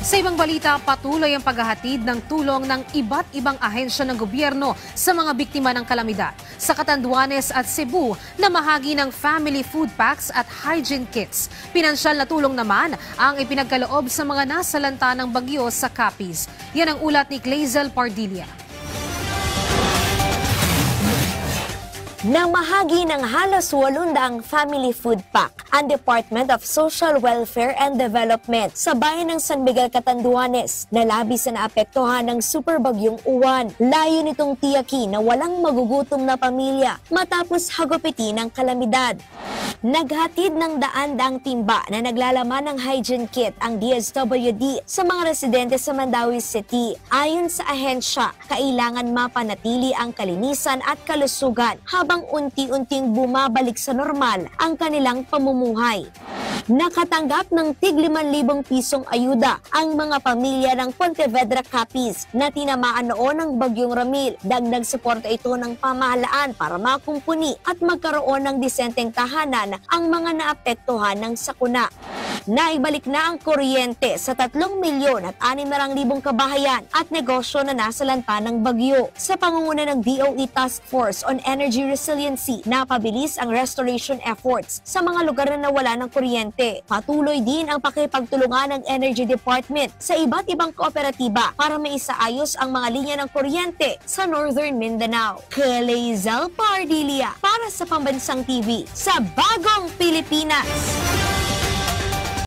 Sa ibang balita, patuloy ang paghahatid ng tulong ng iba't ibang ahensya ng gobyerno sa mga biktima ng kalamidad. Sa Catanduanes at Cebu, namahagi ng family food packs at hygiene kits. Pinansyal na tulong naman ang ipinagkaloob sa mga nasalanta ng bagyo sa Capiz. Yan ang ulat ni Clazel Pardilla. Namahagi ng halos 800 family food pack ang Department of Social Welfare and Development sa bayan ng San Miguel, Catanduanes na labis na naapektuhan ng superbagyong Uwan. Layo nitong tiyakin na walang magugutom na pamilya matapos hagupitin ng kalamidad. Naghatid ng daan-daang timba na naglalaman ng hygiene kit ang DSWD sa mga residente sa Mandaue City. Ayon sa ahensya, kailangan mapanatili ang kalinisan at kalusugan habang unti-unting bumabalik sa normal ang kanilang pamumuhay. Nakatanggap ng tig 5,000 pisong ayuda ang mga pamilya ng Pontevedra Capiz na tinamaan noon ng Bagyong Ramil. Dagdag suporta ito ng pamahalaan para makumpuni at magkaroon ng disenteng tahanan ang mga naapektuhan ng sakuna. Naibalik na ang kuryente sa 3,600,000 kabahayan at negosyo na nasalanta ng bagyo. Sa pangunguna ng DOE Task Force on Energy Resiliency, napabilis ang restoration efforts sa mga lugar na nawala ng kuryente. Patuloy din ang pakipagtulungan ng Energy Department sa iba't ibang kooperatiba para maisaayos ang mga linya ng kuryente sa Northern Mindanao. Clazel Pardilla para sa Pambansang TV sa Bagong Pilipinas.